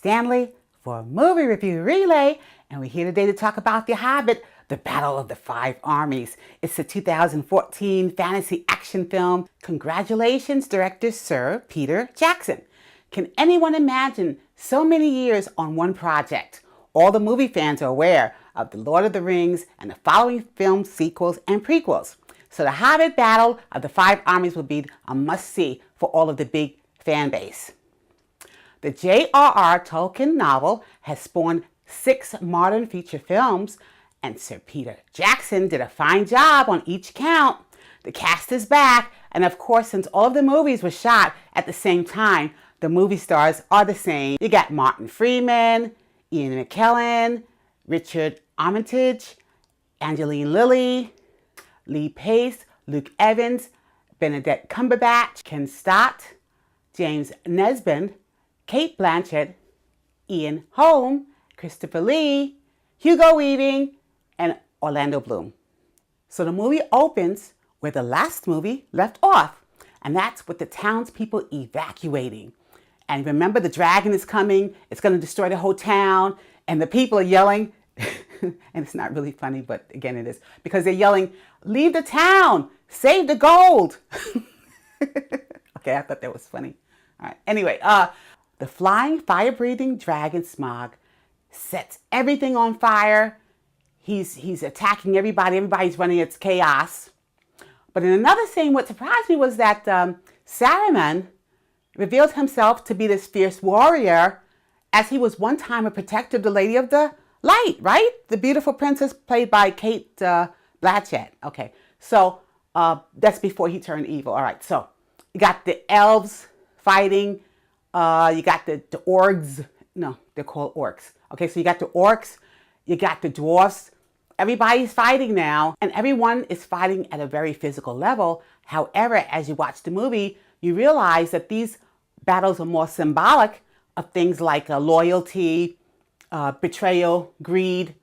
Stanley for Movie Review Relay, and we're here today to talk about The Hobbit, The Battle of the Five Armies. It's a 2014 fantasy action film. Congratulations, director Sir Peter Jackson. Can anyone imagine so many years on one project? All the movie fans are aware of The Lord of the Rings and the following film sequels and prequels. So The Hobbit Battle of the Five Armies will be a must-see for all of the big fan base. The J.R.R. Tolkien novel has spawned 6 modern feature films, and Sir Peter Jackson did a fine job on each count. The cast is back, and of course, since all of the movies were shot at the same time, the movie stars are the same. You got Martin Freeman, Ian McKellen, Richard Armitage, Angeline Lilly, Lee Pace, Luke Evans, Benedict Cumberbatch, Ken Stott, James Nesbitt, Kate Blanchett, Ian Holm, Christopher Lee, Hugo Weaving, and Orlando Bloom. So the movie opens where the last movie left off, and that's with the townspeople evacuating. And remember, the dragon is coming, it's going to destroy the whole town, and the people are yelling, and it's not really funny, but again it is, because they're yelling, "Leave the town, save the gold." Okay, I thought that was funny. All right, anyway, the flying, fire-breathing dragon Smog sets everything on fire. He's attacking everybody. Everybody's running. It's chaos. But in another scene, what surprised me was that Saruman revealed himself to be this fierce warrior, as he was one time a protector of the Lady of the Light, right? The beautiful princess played by Kate Blanchett. Okay, so that's before he turned evil. All right, so you got the elves fighting. You got the orcs. No, they're called orcs. Okay, so you got the orcs, you got the dwarfs. Everybody's fighting now, and everyone is fighting at a very physical level. However, as you watch the movie, you realize that these battles are more symbolic of things like loyalty, betrayal, greed,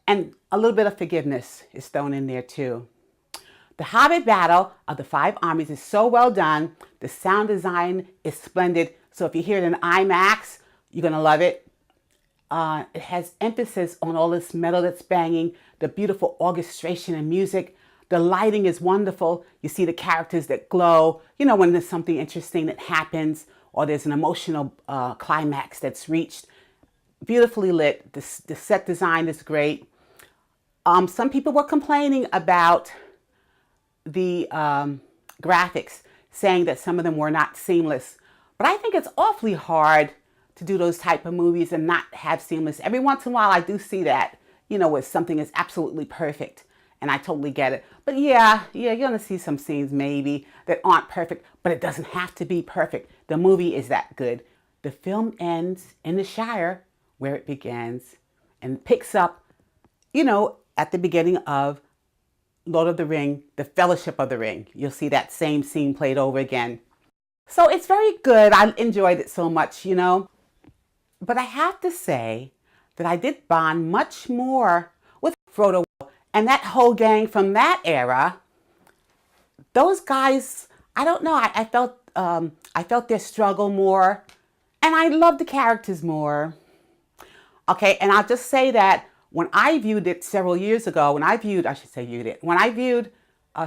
and a little bit of forgiveness is thrown in there too. The Hobbit Battle of the Five Armies is so well done. The sound design is splendid. So if you hear it in IMAX, you're going to love it. It has emphasis on all this metal that's banging, the beautiful orchestration and music. The lighting is wonderful. You see the characters that glow, you know, when there's something interesting that happens or there's an emotional climax that's reached. Beautifully lit. The set design is great. Some people were complaining about the graphics, saying that some of them were not seamless. But I think it's awfully hard to do those type of movies and not have seamless. Every once in a while I do see that, you know, where something is absolutely perfect, and I totally get it. But yeah, you're gonna see some scenes maybe that aren't perfect, but it doesn't have to be perfect. The movie is that good. The film ends in the Shire where it begins and picks up, you know, at the beginning of Lord of the Ring, the Fellowship of the Ring. You'll see that same scene played over again. So it's very good. I enjoyed it so much, you know. But I have to say that I did bond much more with Frodo and that whole gang from that era. Those guys, I don't know. I felt their struggle more, and I loved the characters more. Okay, and I'll just say that when I viewed it several years ago, when I viewed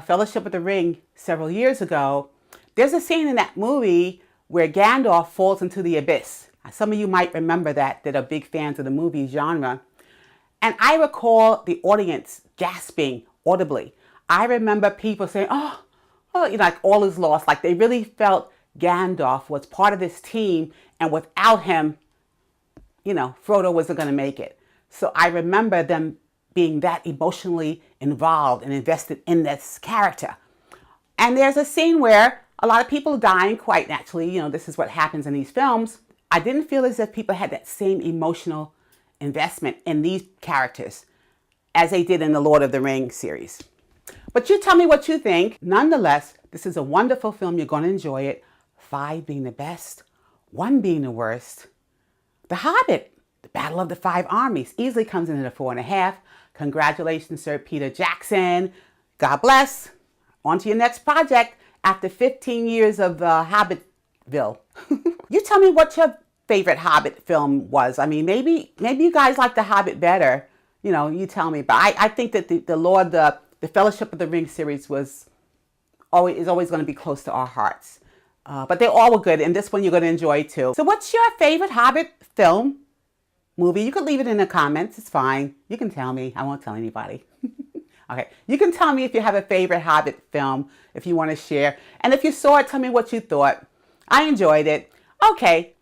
Fellowship of the Ring several years ago, there's a scene in that movie where Gandalf falls into the abyss. Some of you might remember that are big fans of the movie genre. And I recall the audience gasping audibly. I remember people saying, oh, you know, like all is lost. Like they really felt Gandalf was part of this team, and without him, you know, Frodo wasn't going to make it. So I remember them being that emotionally involved and invested in this character. And there's a scene where a lot of people are dying quite naturally. You know, this is what happens in these films. I didn't feel as if people had that same emotional investment in these characters as they did in the Lord of the Rings series. But you tell me what you think. Nonetheless, this is a wonderful film. You're going to enjoy it. 5 being the best, 1 being the worst. The Hobbit, The Battle of the Five Armies, easily comes in at a 4.5. Congratulations, Sir Peter Jackson. God bless. On to your next project after 15 years of Hobbitville. You tell me what your favorite Hobbit film was. I mean, maybe you guys like the Hobbit better. You know, you tell me. But I think that the Fellowship of the Ring series is always going to be close to our hearts. But they all were good, and this one you're going to enjoy too. So what's your favorite Hobbit film, movie? You can leave it in the comments. It's fine. You can tell me. I won't tell anybody. Okay. You can tell me if you have a favorite Hobbit film, if you want to share. And if you saw it, tell me what you thought. I enjoyed it. Okay.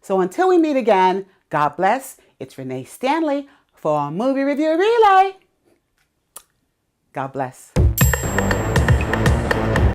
So until we meet again, God bless. It's Renee Stanley for Movie Review Relay. God bless.